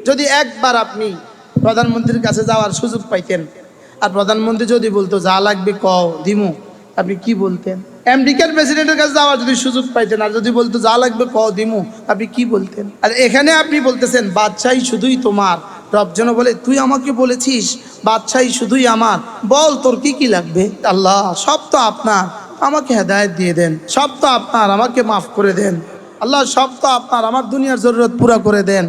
যদি একবার আপনি প্রধানমন্ত্রীর কাছে যাওয়ার সুযোগ পাইতেন, আর প্রধানমন্ত্রী যদি বলতো যা লাগবে কও দিমু, আপনি কি বলতেন? আমেরিকার প্রেসিডেন্টের কাছে যাওয়ার যদি সুযোগ পাইতেন, আর যদি বলতো যা লাগবে কও দিমু, আপনি কি বলতেন? আর এখানে আপনি বলতেছেন বাদশাহী শুধুই তোমার। রব যেন বলে তুই আমাকে বলেছিস বাদশাহী শুধুই আমার, বল তোর কি কি লাগবে। আল্লাহ সব তো আপনার, আমাকে হেদায়েত দিয়ে দেন। সব তো আপনার, আমাকে মাফ করে দেন। আল্লাহ সব তো আপনার, আমার দুনিয়ার জরুরত পুরা করে দেন।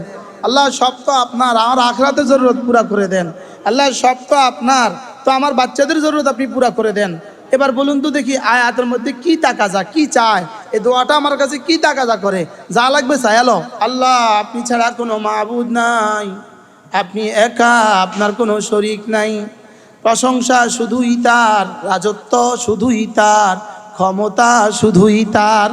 আল্লাহ সব তো আপনার, আমার আখরাতের জরুরত পুরা করে দেন। আল্লাহ সব তো আপনার, তো আমার বাচ্চাদের জরুরত আপনি পুরা করে দেন। এবার বলুন তো দেখি আয়াতের মধ্যে কি তাকাজা, কি চায়? এই দোয়াটা আমার কাছে কি তাকাজা করে? যা লাগবে চায়ালো। আল্লাহ আপনি ছাড়া কোনো মাবুদ নাই, আপনি একা, আপনার কোনো শরীক নাই। প্রশংসা শুধুই তার, রাজত্ব শুধুই তার, ক্ষমতা শুধুই তার।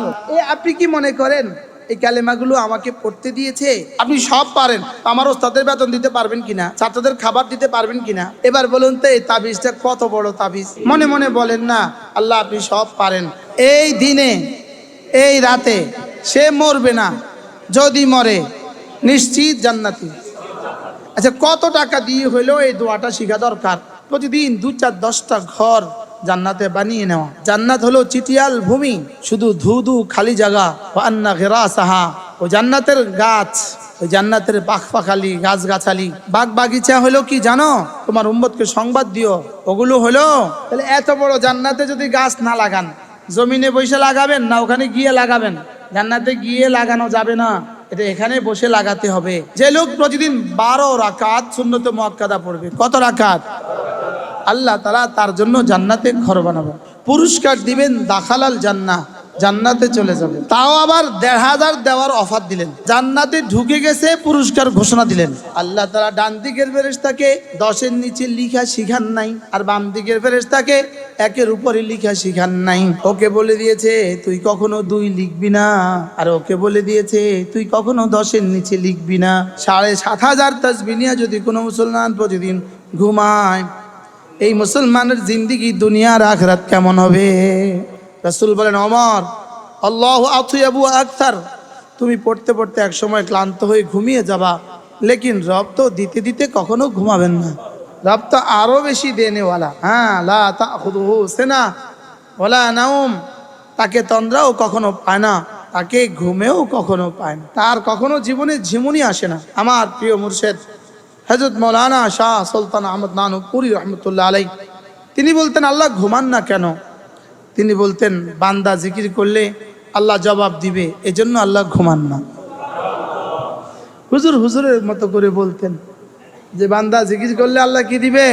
আপনি কি মনে করেন এই কালেমাগুলো আমাকে পড়তে দিয়েছে? আপনি সব পারেন, আমার ওস্তাদের বেতন দিতে পারবেন কিনা, ছাত্রদের খাবার দিতে পারবেন কিনা? এবার বলুন তো এই তাবিজটা কত বড় তাবিজ? মনে মনে বলেন না আল্লাহ আপনি সব পারেন। এই দিনে এই রাতে সে মরবে না, যদি মরে নিশ্চিত জান্নাতি। আচ্ছা কত টাকা দিয়ে হইলেও এই দোয়াটা শেখা দরকার। প্রতিদিন 2-4-10টা ঘর জান্নাতে বানিয়ে নেওয়া। জান্নাত হলো চিটিয়াল ভূমি, শুধু ধুধু খালি জায়গা। আন্না গিরাসাহা, ও জান্নাতের গাছ, ওই জান্নাতের পাখপাখালি গাছ গাছালি বাগ বাগিচা হলো কি জানো? তোমার উম্মতকে সংবাদ দিও ওগুলো হলো। তাহলে এত বড় জান্নাতে যদি গাছ না লাগান, জমিনে বসে লাগাবেন না ওখানে গিয়ে লাগাবেন? জান্নাতে গিয়ে লাগানো যাবে না, এটা এখানে বসে লাগাতে হবে। যে লোক প্রতিদিন 12 রাকাত সুন্নতে মুআক্কাদা পড়বে, কত রাকাত? আল্লাহ তাআলা তার জন্য জান্নাতে ঘর বানাবেন, পুরস্কার দিবেন, দাখালাল জান্নাহ, জান্নাতে চলে যাবে। তাও আবার 1,500 দেওয়ার অফার দিলেন। জান্নাতে ঢুকে গেছে পুরস্কার ঘোষণা দিলেন। আল্লাহ তাআলা ডান দিকের ফেরেশতাকে 10-এর নিচে লিখা শিখান নাই, আর বাম দিকের ফেরেশতাকে 1-এর উপরে লিখা শিখান নাই। ওকে বলে দিয়েছে তুই কখনো 2 লিখবি না, আর ওকে বলে দিয়েছে তুই কখনো 10-এর নিচে লিখবি না। 7,500 তাসবিহ নিয়ে যদি কোনো মুসলমান প্রতিদিন ঘুমায়, এই মুসলমানের জিন্দিগি দুনিয়ার আখিরাত কেমন হবে? রাসূল বলেন ওমর আল্লাহু আতয়াবু আকসার, তুমি পড়তে পড়তে এক সময় ক্লান্ত হয়ে ঘুমিয়ে যাবা, লেকিন রব তো দিতে দিতে কখনো ঘুমাবেন না। রব তো আরো বেশি দেনেওয়ালা। হ্যাঁ, লা তাখুযুহু সিনা ওয়ালা নাওম, তাকে তন্দ্রাও কখনো পায় না, তাকে ঘুমেও কখনো পায় না, তার কখনো জীবনে ঝিমুনি আসে না। আমার প্রিয় মুর্শিদ হযরত মাওলানা শাহ সুলতান আহমদ নানুপুরি রহমতুল্লাহ আলাইহি, তিনি বলতেন আল্লাহ ঘুমান না কেন? তিনি বলতেন বান্দা জিকির করলে আল্লাহ জবাব দিবে, এজন্য আল্লাহ ঘুমান না। হুজুরের মতো করে বলতেন যে বান্দা জিকির করলে আল্লাহ কি দিবে?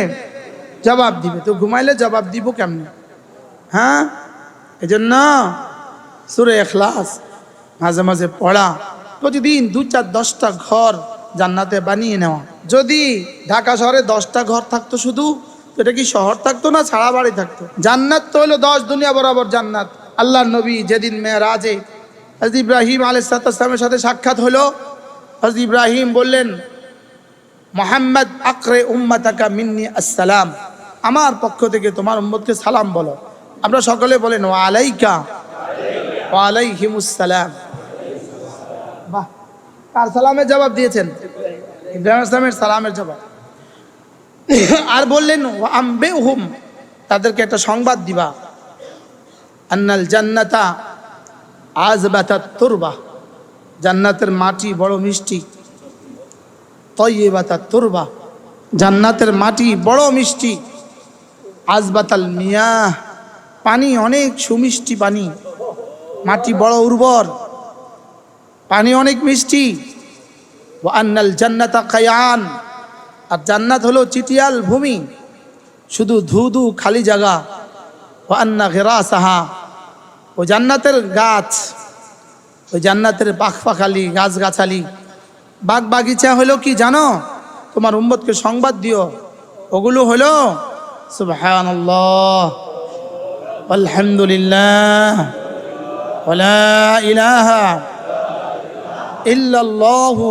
জবাব দিবে। তো ঘুমাইলে জবাব দিব কেমনে? হ্যাঁ, এজন্য সূরা ইখলাস মাঝে মাঝে পড়া, প্রতিদিন 2-4-10টা ঘর জান্নাতে বানিয়ে নেওয়া। যদি ঢাকা শহরে 10টা ঘর থাকতো শুধু, এটা কি শহর থাকতো না ছাড়া বাড়ি থাকতো? জান্নাত তো হলো 10 দুনিয়া বরাবর জান্নাত। আল্লাহর নবী যেদিন মেরাজে হযরত ইব্রাহিম আলাইহিস সালামের সাথে সাক্ষাৎ হলো, হযরত ইব্রাহিম বললেন মুহাম্মদ আকরে উম্মাতাকা মিন্নি আসসালাম, আমার পক্ষ থেকে তোমার উম্মতকে সালাম বলো। আমরা সকলে বলেন ওয়া আলাইকা ওয়া আলাইহিমুস সালাম। বাহ, কার সালামের জবাব দিয়েছেন? ইব্রাহিম আসলামের সালামের জবাব। আর বললেন ওয়া আম্বিহুম, তাদেরকে একটা সংবাদ দিবা, আন্নাল জান্নাতা আযবাতাত তুরবা, জান্নাতের মাটি বড় মিষ্টি। তয়্যিবাতাত তুরবা, জান্নাতের মাটি বড় মিষ্টি। আযবাতাল মিয়াহ, পানি অনেক সুমিষ্টি পানি, মাটি বড় উর্বর, পানি অনেক মিষ্টি। ওয়া আন্নাল জান্নাতা কায়ান, আর জান্নাত হলো চিটিয়াল ভূমি, শুধু ধুধু খালি জায়গা। ওয়া আন্না গিরাসাহা, ও জান্নাতের গাছ, ওই জান্নাতের পাখপাখালি গাছ গাছালি বাগ বাগিচা হলো কি জানো? তোমার উম্মতকে সংবাদ দিও ওগুলো হলো সুবহানাল্লাহ আলহামদুলিল্লাহ ওয়ালা ইলাহা ইল্লাল্লাহু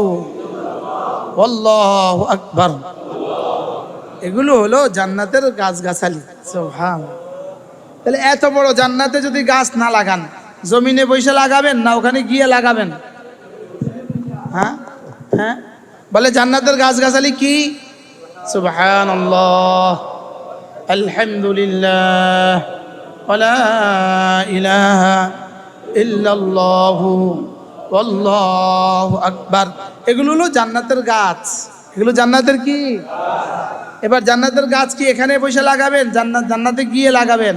ওয়াল্লাহু আকবার। এগুলো হলো জান্নাতের গাছ গাছালি। সুবহানাল্লাহ। তাহলে এত বড় জান্নাতে যদি গাছ না লাগান, জমিনে বসে লাগাবেন না ওখানে গিয়ে লাগাবেন? হ্যাঁ হ্যাঁ, বলে জান্নাতের গাছগাছালি কি? সুবহানাল্লাহ, আলহামদুলিল্লাহ, ওয়ালা ইলাহা ইল্লাল্লাহু আল্লাহু আকবার। এগুলো হলো জান্নাতের গাছ। এগুলো জান্নাতের কি? এবার জান্নাতের গাছ কি এখানে বসে লাগাবেন? জান্নাতে গিয়ে লাগাবেন?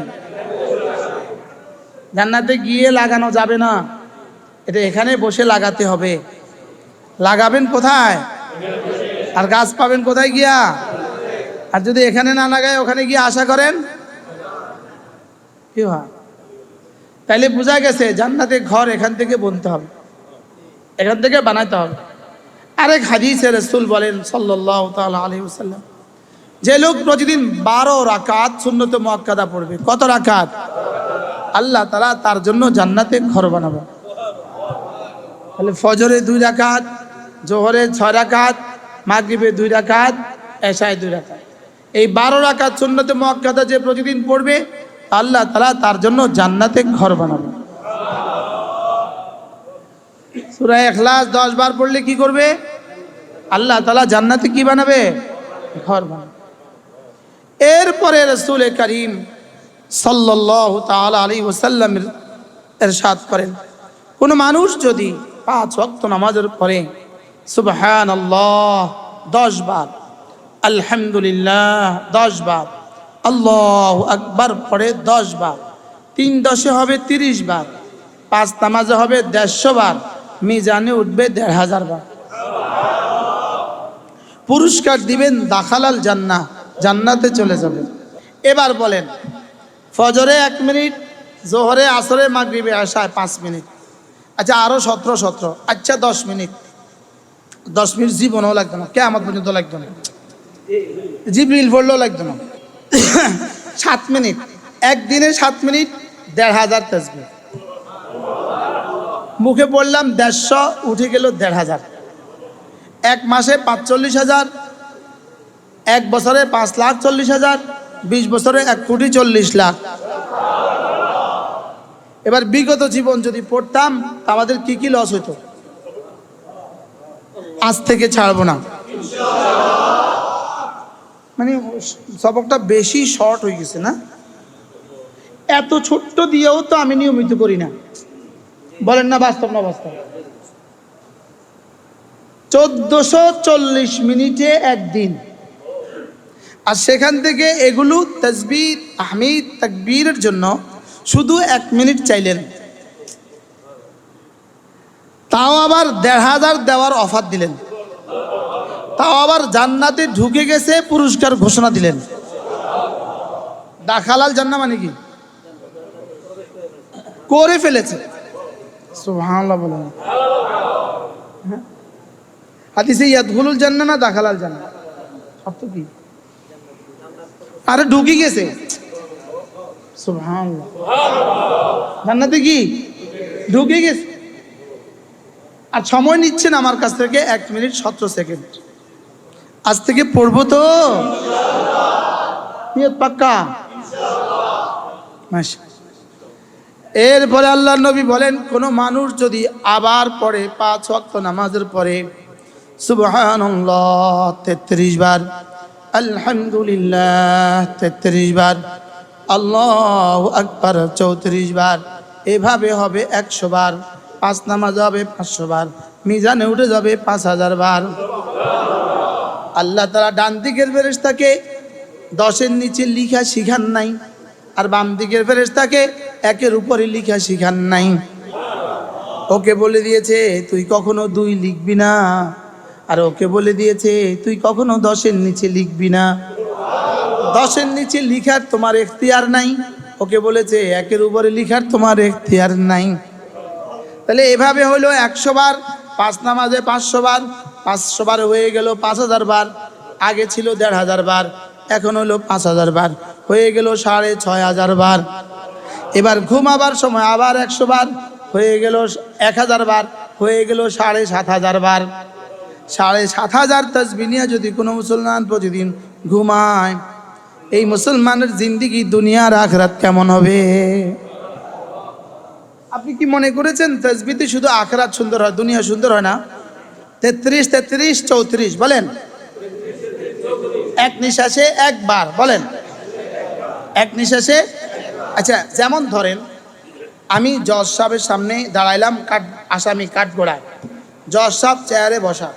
জান্নাতে গিয়ে লাগানো যাবে না, এটা এখানে বসে লাগাতে হবে। লাগাবেন কোথায়? আর গাছ পাবেন কোথায় গিয়া? আর যদি এখানে না লাগায় ওখানে গিয়ে আশা করেন কি হয়? তাইলে বোঝা গেছে জান্নাতে ঘর এখান থেকে বুনতে হবে, এখান থেকে বানাইতে হবে। আরেক হাদিসে রাসূল বলেন সাল্লাল্লাহু তাআলা আলাইহি ওয়াসাল্লাম, যে লোক প্রতিদিন 12 রাকাত সুন্নত মুআক্কাদা পড়বে, কত রাকাত? আল্লাহ তাআলা তার জন্য জান্নাতে ঘর বানাবে। তাহলে ফজরে 2 রাকাত, জোহরে 6 রাকাত, মাগরিবে 2 রাকাত, এশায় 2 রাকাত, এই 12 রাকাত সুন্নতে মুআক্কাদা যে প্রতিদিন পড়বে আল্লাহ তাআলা তার জন্য জান্নাতে ঘর বানাবে। সূরা ইখলাস 10 বার পড়লে কি করবে? আল্লাহ তাআলা জান্নাতে কি বানাবে? ঘর বানাবে। এরপরে রাসূল করিম সাল্লাল্লাহু তাআলা আলাইহি ওয়াসাল্লাম ইরশাদ করেন, কোন মানুষ যদি 5 ওয়াক্ত নামাজের পরে সুবহানাল্লাহ 10 বার, আলহামদুলিল্লাহ 10 বার, আল্লাহু আকবার পড়ে 10 বার, 3 10 হবে 30 বার, 5 নামাজে হবে 150 বার, মিজানে উঠবে 1500 বার। পুরস্কার দিবেন দাখালাল জান্নাহ, জান্নাতে চলে যাবে। এবার বলেন, ফজরে 1 মিনিট, জোহরে, আসরে, মাগরিবে, এশায় 5 মিনিট, আচ্ছা আরো 17, আচ্ছা 10 মিনিট। 10 মিনিট জীবনও লাগতো না, কিয়ামত পর্যন্ত লাগতো না, জিবরিল পড়লেও লাগতো না। 7 মিনিট, একদিনে 7 মিনিট, 1500 তাসবিহ। মুখে পড়লাম 150, উঠে গেল 1500। 1 মাসে 45,000, 1 বছরে 5,40,000, 20 বছরে 1,40,00,000। এবার বিগত জীবন যদি পড়তাম আমাদের কি কি লস হতো? আজ থেকে ছাড়বো না, মানে সবকটা বেশি শর্ট হয়ে গেছে না? এত ছোট্ট দিয়েও তো আমি নিয়মিত করি না, বলেন না বাস্তব না বাস্তব? 1440 মিনিটে একদিন, আর সেখান থেকে এগুলো তাসবিহ, তাহমিদ, তাকবীরের জন্য শুধু 1 মিনিট চাইলেন, তাও আবার 1500 দেওয়ার অফার দিলেন, তাও আবার জান্নাতে ঢুকে গেছে পুরস্কার ঘোষণা দিলেন। দাখালাল জান্নাহ মানে কি? করে ফেলেছে। সুবহানাল্লাহ বলেন। হাদিসে ইয়াদখুলুল জান্নাহ না দাখালাল জান্নাহ? অর্থ কি? আরে ঢুকে গেছে। সুবহানাল্লাহ, জান্নাতে কি ঢুকে গেছে। আর সময় নিচ্ছেন আমার কাছ থেকে 1 মিনিট 17 সেকেন্ড। আজ থেকে পড়বো তো নিয়ত পাক্কা ইনশাআল্লাহ। এরপরে আল্লাহর নবী বলেন, কোন মানুষ যদি আবার পড়ে 5 ওয়াক্ত নামাজের পরে সুবহানাল্লাহ 33 বার, আলহামদুলিল্লাহ 33 বার, আল্লাহু আকবার 34 বার, এভাবে হবে 100 বার, 5 নামাজ হবে 500 বার, মিজানে উঠে যাবে 5000 বার। আল্লাহ তাআলা ডান দিকের ফেরেশতাকে 10-এর নিচে লিখা শিখান নাই, আর বাম দিকের ফেরেশতাকে 1-এর উপরে লিখা শিখান নাই। ওকে বলে দিয়েছে তুই কখনো 2 লিখবি না, আর ওকে বলে দিয়েছে তুই কখনো 10-এর নিচে লিখবি না। 10-এর নিচে লিখার তোমার এখতিয়ার নাই, ওকে বলেছে 1-এর উপরে লিখার তোমার এখতিয়ার নাই। তাহলে এভাবে হলো 100 বার, 5 নামাজে 500 বার, 500 বার হয়ে গেল 5000 বার, আগে ছিল 1500 বার, এখন হলো 5000 বার, হয়ে গেল 6500 বার। এবার ঘুমাবার সময় আবার 100 বার, হয়ে গেল 1000 বার, হয়ে গেল 7500 বার। 7500 তাসবিহ নিয়ে যদি কোনো মুসলমান প্রতিদিন ঘুমায়, এই মুসলমানের জিন্দেগি দুনিয়ার আখিরাত কেমন হবে? আপনি কি মনে করেছেন তাসবিহতে শুধু আখিরাত সুন্দর হয়, দুনিয়া সুন্দর হয় না? 33 33 34 বলেন। এক নিঃশ্বাসে একবার বলেন, এক নিঃশ্বাসে। আচ্ছা, যেমন ধরেন আমি জজ সাহেবের সামনে দাঁড়াইলাম, আসামি কাঠগড়ায়, জজ সাহেব চেয়ারে বসা,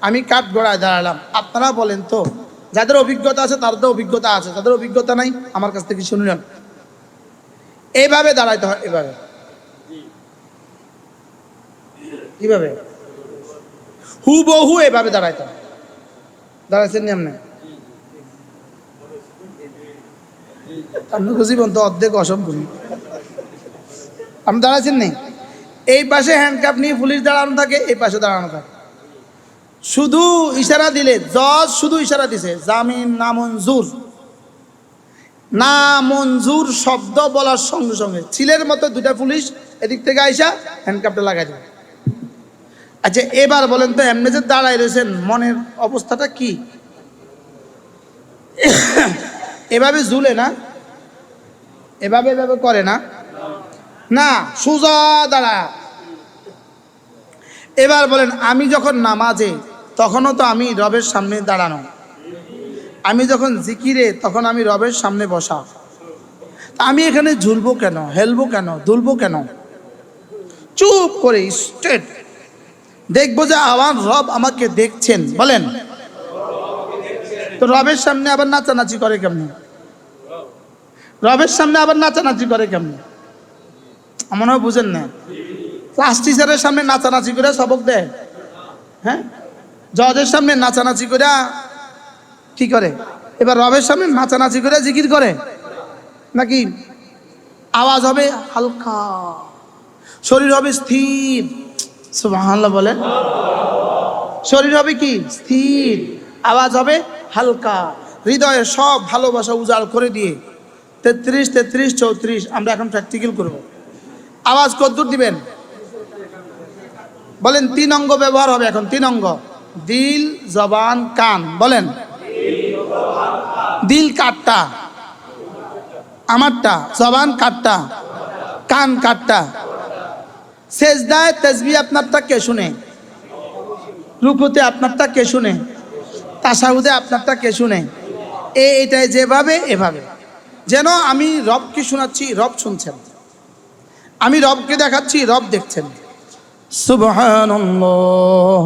আমি কাঠগড়ায় দাঁড়ালাম। আপনারা বলেন তো, যাদের অভিজ্ঞতা আছে তাদের তো অভিজ্ঞতা আছে, যাদের অভিজ্ঞতা নাই আমার কাছ থেকে শুনলেন। এইভাবে দাঁড়াইতে হয়, এভাবে, কিভাবে হুবহু এভাবে দাঁড়াইতে হয়। দাঁড়াইছেন নি আপনি? জীবন তো অর্ধেক অসম্পূর্ণ। আপনি দাঁড়াইছেন নি? এই পাশে হ্যান্ডকাপ নিয়ে পুলিশ দাঁড়ানো থাকে, এই পাশে দাঁড়ানো থাকে। শুধু ইশারা দিলে, জজ শুধু ইশারা দিছে জামিন নামঞ্জুর, নামঞ্জুর শব্দ বলার সঙ্গে সঙ্গে ছিলের মতো দুটা পুলিশ এদিক থেকে আইসা হ্যান্ডকাপটা লাগাই দেবে। আচ্ছা, এবার বলেন তো, এমনি যে দাঁড়াই রয়েছেন মনের অবস্থাটা কি? এভাবে ঝুলে না, এভাবে এভাবে করে না, না, সোজা দাঁড়া। এবার বলেন, আমি যখন নামাজে তখনও তো আমি রবের সামনে দাঁড়ানো, আমি যখন জিকিরে তখন আমি রবের সামনে বসা। আমি এখানে ঝুলবো কেন, হেলবো কেন, দুলবো কেন? চুপ করে স্ট্রেট দেখবো যে আমার রব আমাকে দেখছেন। বলেন তো, রবের সামনে আবার নাচানাচি করে কেমনে? রবের সামনে আবার নাচানাচি করে কেমনে? মনে হয় বুঝেন না। ক্লাস টিচারের সামনে নাচানাচি করে সবক দেয়, হ্যাঁ? জজের সামনে নাচানাচি করে কি করে? এবার রবের সামনে নাচানাচি করে জিকির করে নাকি? আওয়াজ হবে হালকা, শরীর হবে স্থির। সুবহানাল্লাহ বলেন। শরীর হবে কি? স্থির। আওয়াজ হবে হালকা। হৃদয়ে সব ভালোবাসা উজাড় করে দিয়ে 33 33 34 আমরা এখন প্র্যাকটিক্যাল করব। আওয়াজ কতদূর দিবেন বলেন? 3 অঙ্গ ব্যবহার হবে এখন। 3 অঙ্গ, দিল, জবান, কান। বলেন, দিল কাটটা, আমারটা, জবান কাটটা, কান কাটটা। সেজদায় তাসবিহ আপনারটা কে শুনে? রুকুতে আপনারটা কে শুনে? তাশাহুদে আপনারটা কে শুনে? এইটাই যেভাবে, এভাবে যেন আমি রবকে শোনাচ্ছি, রব শুনছেন, আমি রবকে দেখাচ্ছি, রব দেখছেন। সুবহানাল্লাহ,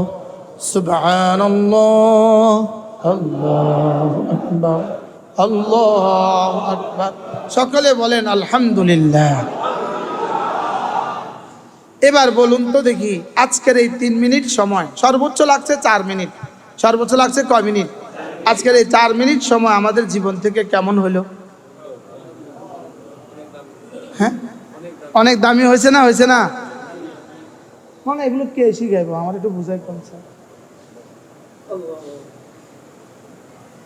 সুবহানাল্লাহ, আল্লাহু আকবার, আল্লাহু আকবার। সকলে বলেন আলহামদুলিল্লাহ। এবার বলুন তো দেখি, আজকের এই 3 মিনিট সময়, সর্বোচ্চ লাগছে 4 মিনিট, সর্বোচ্চ লাগছে কয় মিনিট? আজকের এই 4 মিনিট সময় আমাদের জীবন থেকে কেমন হলো? হ্যাঁ, অনেক দামি হয়েছে না? হয়েছে না? মানে এগুলো কে শিখাইবো? আমার একটু বুঝাই কমছে।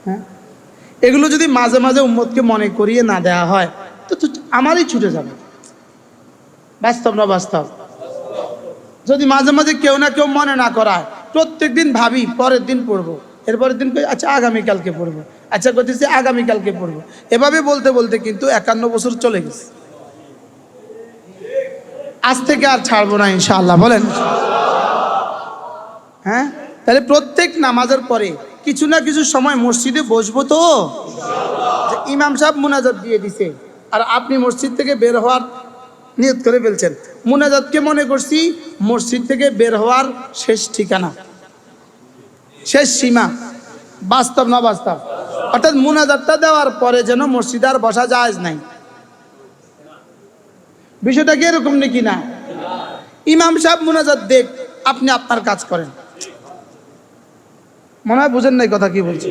হ্যাঁ, এগুলো যদি মাঝে মাঝে উম্মতকে মনে করিয়ে না দেওয়া হয় তো আমারই ছুটে যাবে। বাস্তব না বাস্তব? যদি মাঝে মাঝে কেউ না কেউ মনে না করায়, প্রত্যেক দিন ভাবি পরের দিন পড়বো, এরপরের দিন আচ্ছা আগামীকালকে পড়বো, আচ্ছা করতেছি আগামীকালকে পড়বো, এভাবে বলতে বলতে কিন্তু 51 বছর চলে গেছে। আজ থেকে আর ছাড়বো না ইনশাআল্লাহ। বলেন হ্যাঁ। তাহলে প্রত্যেক নামাজের পরে কিছু না কিছু সময় মসজিদে বসবো তো। যে ইমাম সাহেব মুনাজাত দিয়ে দিছে আর আপনি মসজিদ থেকে বের হওয়ার নিয়ত করে ফেলছেন। মুনাজাতকে মনে করছি মসজিদ থেকে বের হওয়ার শেষ ঠিকানা, শেষ সীমা। বাস্তব না বাস্তব? অর্থাৎ মুনাজাতটা দেওয়ার পরে যেন মসজিদে আর বসা জায়েজ নাই। বিষয়টা কি এরকম নাকি না? ইমাম সাহেব মুনাজাত দেখ, আপনি আপনার কাজ করেন। মনে হয় বুঝেন নাই কথা কি বলছি।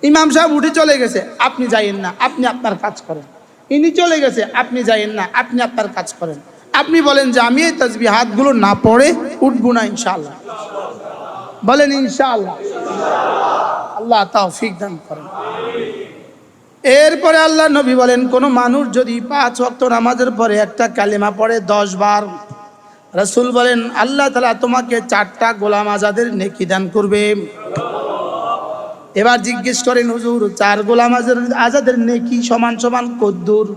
ইমাম সাহেব উঠে চলে গেছে, আপনি যাইয়েন না, আপনি আপনার কাজ করেন। ইনি চলে গেছে, আপনি যাইয়েন না, আপনি আপনার কাজ করেন। আপনি বলেন যে আমি এই তাসবিহ হাতগুলো না পড়ে উঠবো না ইনশাআল্লাহ। বলেন ইনশাআল্লাহ। আল্লাহ তৌফিক দান করেন। এরপরে আল্লাহ নবী বলেন, কোন মানুষ যদি 5 ওয়াক্ত নামাজের পরে একটা কালেমা পড়ে 10 বার, রাসূল বলেন আল্লাহ তাআলা তোমাকে 4টা গোলাম আজাদের নেকি দান করবে। এবার জিজ্ঞেস করেন, হুজুর 4 গোলাম আজাদের নেকি সমান সমান কদ্দুর?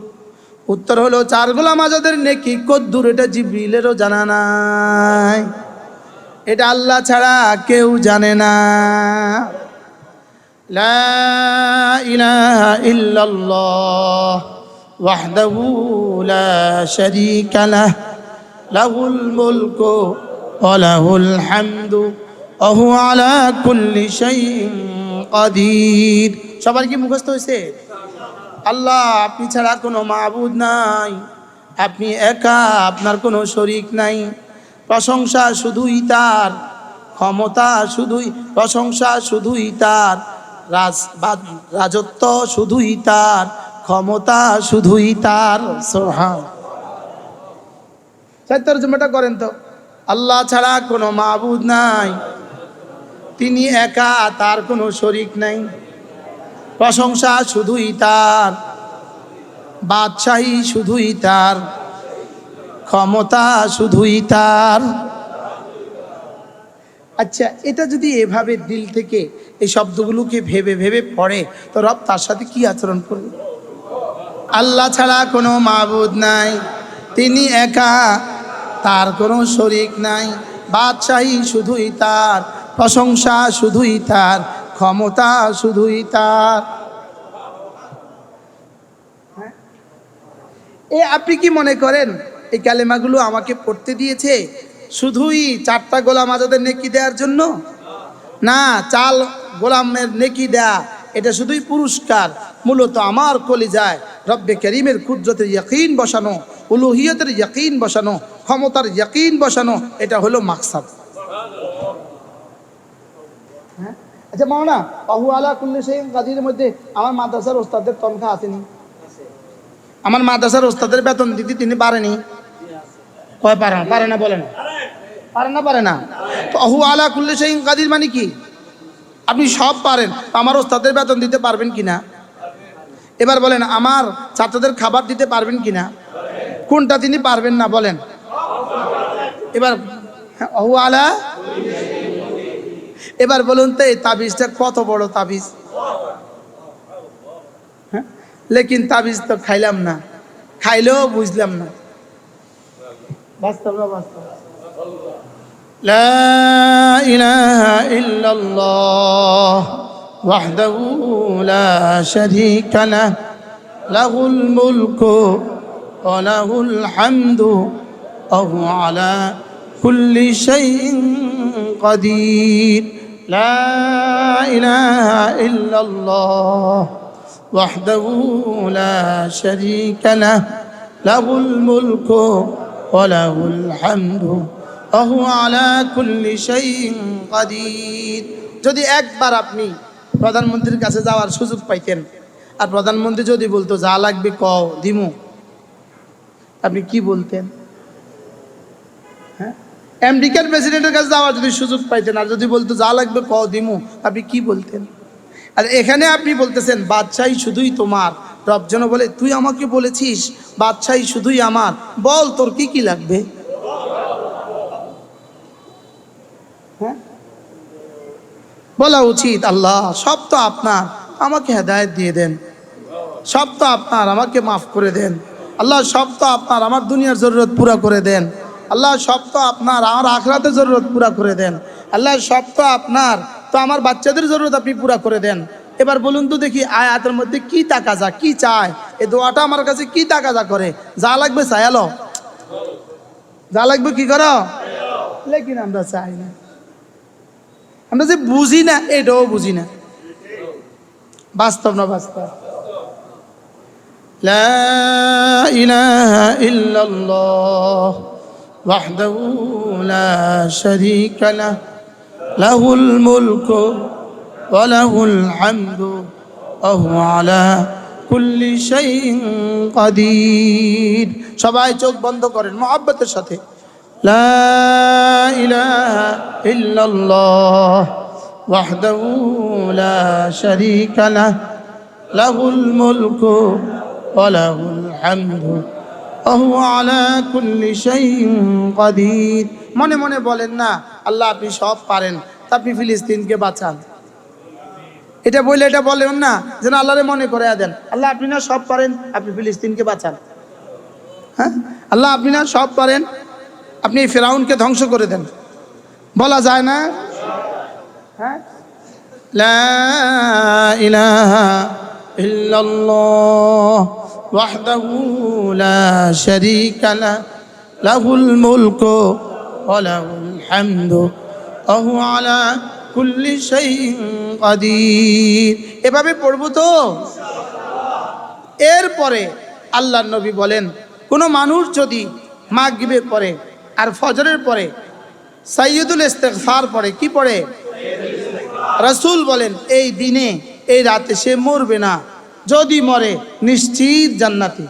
উত্তর হলো 4 গোলাম আজাদের নেকি কদ্দুর এটা জিবরিলেরও জানা নাই। এটা আল্লাহ ছাড়া কেউ জানে না। লা ইলাহা ইল্লাল্লাহ ওয়াহদাহু লা শারীকা লাহ লাহুল মুলকু ওয়া লাহুল হামদু ওয়া হুয়া আলা কুল্লি শাইইন কাদির। সবার কি মুখস্থ হয়েছে? আল্লাহ, আপনি ছাড়া কোনো মাবুদ নাই, আপনি একা, আপনার কোনো শরীক নাই। প্রশংসা শুধুই তার, ক্ষমতা শুধুই, প্রশংসা শুধুই তার, রাজত্ব শুধুই তার, ক্ষমতা শুধুই তার। সুবহান। তর্জমাটা করেন তো। আল্লাহ ছাড়া কোনো মাবুদ নাই, তিনি একা, তার কোনো শরীক নাই। প্রশংসা শুধুই তার, বাদশাহী শুধুই তার, ক্ষমতা শুধুই তার। আচ্ছা, এটা যদি এভাবে দিল থেকে এই শব্দগুলোকে ভেবে ভেবে পড়ে, তো রব তার সাথে কি আচরণ করবে? আল্লাহ ছাড়া কোনো মাবুদ নাই, তিনি একা, তার কোনো শরীক নাই। বাদশাহী শুধুই তার, প্রশংসা শুধুই তার, ক্ষমতা শুধুই তার। এ আপনি কি মনে করেন এই কালেমাগুলো আমাকে পড়তে দিয়েছে শুধুই 4টা গোলাম আজাদের নেকি দেওয়ার জন্য? না, 4 গোলামের নেকি দেয়া এটা শুধুই পুরস্কার। মূলত আমার কলিজায় রব্বে করিমের কুদরতের ইয়াকিন বসানো, উলুহিয়তের ইয়াকিন বসানো, ক্ষমতার ইয়াকিন বসানো, এটা হলো মাকসাদ। আচ্ছা মাওনা, আহু আলা কুল্লি শাইইন কাদিরের মধ্যে আমার মাদ্রাসার ওস্তাদের তনখা আসেনি? আমার মাদ্রাসার ওস্তাদের বেতন দিতে তিনি পারেনি? কয় পারে না? পারে না, বলেন। পারে না, পারে না। তো আহু আলা কুল্লি শাইইন কাদির মানে কি? আপনি সব পারেন, আমার ওস্তাদের বেতন দিতে পারবেন কিনা? এবার বলেন, আমার ছাত্রদের খাবার দিতে পারবেন কিনা? কোনটা তিনি পারবেন না বলেন? এবার আহু আলা, এবার বলুন তো এই তাবিজটা কত বড় তাবিজ? হ্যাঁ, লেকিন তাবিজ তো খাইলাম না, খাইলেও বুঝলাম না। বাস্তব না বাস্তব? লা ইলাহা ইল্লাল্লাহ ওয়াহদাহু লা শারীকা লাহ লাহুল মুলকু ওয়া লাহুল হামদু ওয়া হুয়া আলা কুল্লি শাইইন কাদির। লা ইলাহা ইল্লাল্লাহ ওয়াহদাহু লা শারীকা লাহ লাহুল মুলকু ওয়া লাহুল হামদু ওয়া হুয়া আলা কুল্লি শাইইন কাদির। যদি একবার আপনি প্রধানমন্ত্রীর কাছে যাওয়ার সুযোগ পাইতেন, আর প্রধানমন্ত্রী যদি বলতো যা লাগবে কও দিমু, আপনি কি বলতেন? হ্যাঁ, আমেরিকার প্রেসিডেন্টের কাছে যাওয়ার যদি সুযোগ পাইতেন, আর যদি বলতো যা লাগবে কও দিমু, আপনি কি বলতেন? আর এখানে আপনি বলতেছেন বাদশাহী শুধুই তোমার। রব যেন বলে, তুই আমাকে বলেছিস বাদশাহী শুধুই আমার, বল তোর কি কি লাগবে? হ্যাঁ, বলা উচিত আল্লাহ সব তো আপনার, আমাকে হেদায়েত দিয়ে দেন। সব তো আপনার, আমাকে মাফ করে দেন। আল্লাহ সব তো আপনার, আমার দুনিয়ার জরুরত পুরা করে দেন। আল্লাহ সব তো আপনার, আমার আখিরাতের জরুরত পুরা করে দেন। আল্লাহ সব তো আপনার, তো আমার বাচ্চাদের জরুরত আপনি পুরা করে দেন। এবার বলুন তো দেখি, আয়াতের মধ্যে কি তাকাজা, কি চায়? এই দোয়াটা আমার কাছে কি তাকাজা করে? যা লাগবে চাইলো, যা লাগবে কি করো, লেকিন আমরা চাই না। আমরা যে বুঝি না, এটাও বুঝি না। বাস্তব না বাস্তব? লা ইলাহা ইল্লাল্লাহ ওয়াহদাহু লা শারীকা লাহ লাহুল মুলকু ওয়া লাহুল হামদু ওয়া হুয়া আলা কুল্লি শাইইন কাদির। সবাই চোখ বন্ধ করেন মুহাব্বতের সাথে। লা ইলাহা ইল্লাল্লাহ ওয়াহদাহু লা শারীকা লাহ লাহুল মুলকু ওয়া লাহুল হামদু ওয়া হুয়া আলা কুল্লি শাইইন কাদির। মনে মনে বলেন না, আল্লাহ আপনি সব পারেন, তা আপনি ফিলিস্তিনকে বাঁচান। এটা বলে এটা বলেন না যেন আল্লাহরে মনে করে দেন, আল্লাহ আপনি না সব পারেন, আপনি ফিলিস্তিনকে বাঁচান। হ্যাঁ, আল্লাহ আপনি না সব পারেন, আপনি ফেরাউনকে ধ্বংস করে দেন। বলা যায় না? হ্যাঁ, লা ইলাহা ইল্লাল্লাহ ওয়াহদাহু লা শারীকা লাহু লাহুল মুলকু ওয়া লাহুল হামদু ওয়া হুয়া আলা কুল্লি শাইইন কাদির। এভাবে পড়বো তো? এরপরে আল্লাহর নবী বলেন, কোনো মানুষ যদি মাগরিবের পরে আর ফজরের পরে সাইয়্যিদুল ইস্তিগফার পড়ে, কি পড়ে? রাসূল বলেন এই দিনে এই রাতে সে মরবে না, যদি মরে নিশ্চিত জান্নাতি।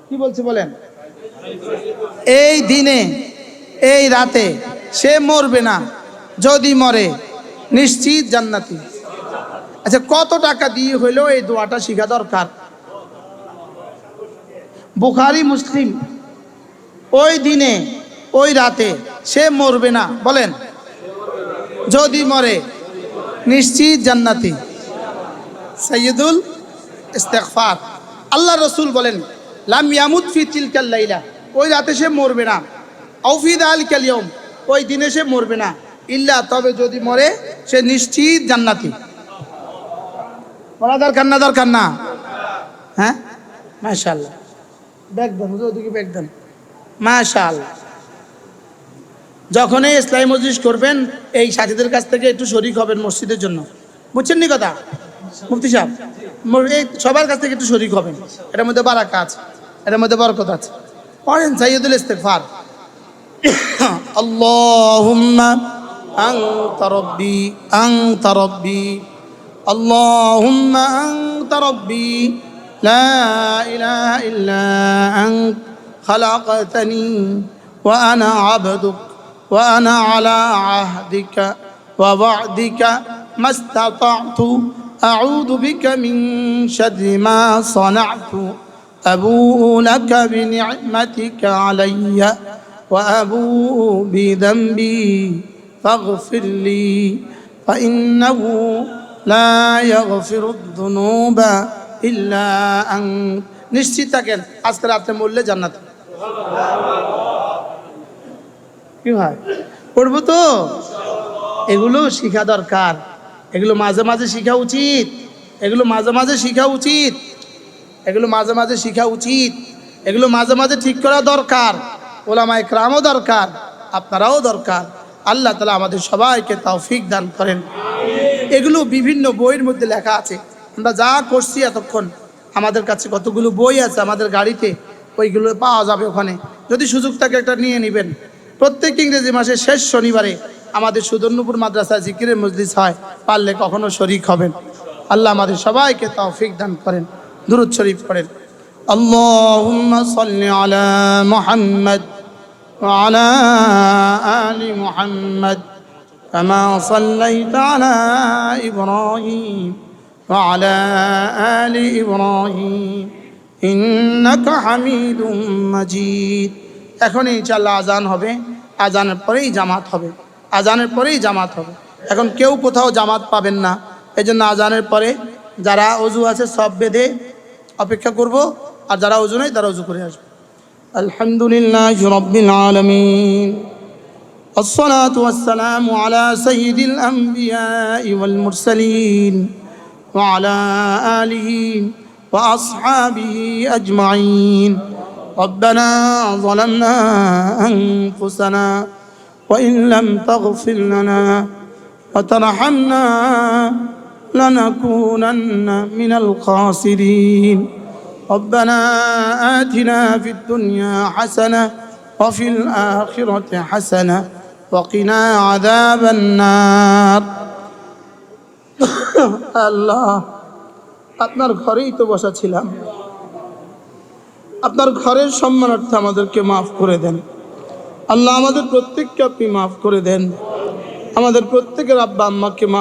কি বলছে বলেন? এই দিনে এই রাতে সে মরবে না, যদি মরে নিশ্চিত জান্নাতি। আচ্ছা, কত টাকা দিয়ে হইলেও এই দোয়াটা শিখা দরকার। বুখারী মুসলিম, ওই দিনে ওই রাতে সে মরবে না, বলেন, যদি মরে নিশ্চিত জান্নাতি। সাইয়্যিদুল ইস্তিগফার। আল্লাহ রসুল বলেন, লাম ইয়ামুত ফি তিলকাল লাইলা, ওই রাতে সে মরবে না, আও ফি যালিকাল ইয়াউম, ওই দিনে সে মরবে না, ইল্লা, তবে যদি মরে সে নিশ্চিত জান্নাতি। বলা দরকার না? দরকার না? হ্যাঁ, মাশাআল্লাহ। ব্যাগ দেন হুজুর, ওদিকে ব্যাগ দেন। মাশাআল্লাহ। যখনই ইসলামী মজলিস করবেন এই সাথীদের কাছ থেকে একটু শরীক হবেন মসজিদের জন্য, বুঝছেন নি কথা? মুফতি সাহেব, এই সবার কাছ থেকে একটু শরীক হবেন, এটার মধ্যে বারাকা আছে, এটার মধ্যে বরকত আছে। পড়েন সাইয়্যিদুল ইস্তিগফার। আল্লাহুম্মা আনতা রাব্বি আনতা রাব্বি আল্লাহুম্মা আনতা রাব্বি লা ইলাহা ইল্লা আনত খালাকতানি ওয়া আনা আবদুক ওয়া আনা আলা আহদিকা ওয়া ওয়া'দিকা মাস্তাতা'তু আউযু বিকা মিন শাররি মা সানা'তু আবুউ লাকা বিনি'মাতিকা আলাইয়া ওয়া আবুউ বিযামবি ফাগফির লি ফাইন্নাহু লা ইয়াগফিরুদ যুনুবা ইল্লা আনত। নিশ্চিত থাকেন আজকে রাতে মরলে জান্নাত। কি হয়? পড়বো তো? এগুলো শিখা দরকার, এগুলো মাঝে মাঝে শিখা উচিত, এগুলো মাঝে মাঝে শিখা উচিত, এগুলো মাঝে মাঝে শিখা উচিত, এগুলো মাঝে মাঝে ঠিক করা দরকার। ওলামায়ে কেরামও দরকার, আপনারাও দরকার। আল্লাহ তাআলা আমাদের সবাইকে তৌফিক দান করেন। এগুলো বিভিন্ন বইয়ের মধ্যে লেখা আছে, আমরা যা করছি এতক্ষণ, আমাদের কাছে কতগুলো বই আছে আমাদের গাড়িতে, ওইগুলো পাওয়া যাবে ওখানে। যদি সুযোগ থাকে একটা নিয়ে নেবেন। প্রত্যেক ইংরেজি মাসের শেষ শনিবারে আমাদের সুদর্ণপুর মাদ্রাসায় জিকিরের মজলিস হয়, পারলে কখনো শরীক হবেন। আল্লাহ আমাদের সবাইকে তৌফিক দান করেন। দুরূদ শরীফ পড়েন। আল্লাহুম্মা সাল্লি আলা মুহাম্মদ ওয়া আলা আলি মুহাম্মদ কামা সাল্লাইতা আলা ইব্রাহিম ওয়া আলা আলি ইব্রাহিম ইন্নাকা হামিদুম মাজিদ। এখন ইনশাআল্লাহ আজান হবে, আজানের পরেই জামাত হবে, আজানের পরেই জামাত হবে। এখন কেউ কোথাও জামাত পাবেন না, এই জন্য আজানের পরে যারা অজু আছে সব বেঁধে অপেক্ষা করব, আর যারা অজু নেই তারা অজু করে আসবে। আলহামদুলিল্লাহি রাব্বিল আলামিন, আসসালাতু ওয়াসসালামু আলা সাইয়্যিদিল আমবিয়াই ওয়াল মুরসালিন ওয়া আলা আলিহি ওয়া আসহাবিহি আজমাইন। ربنا ظلمنا أنفسنا وإن لم تغفر لنا وترحمنا لنكونن من الخاسرين. ربنا آتنا في الدنيا حسنة وفي الآخرة حسنة وقنا عذاب النار. আল্লাহ, আপনার ঘরেই তো বসা ছিলাম, আপনার ঘরের সম্মানার্থে আমাদেরকে মাফ করে দেন। আল্লাহ, আমাদের প্রত্যেককে আপনি মাফ করে দেন, আমাদের প্রত্যেকের আব্বা আম্মাকে মাফ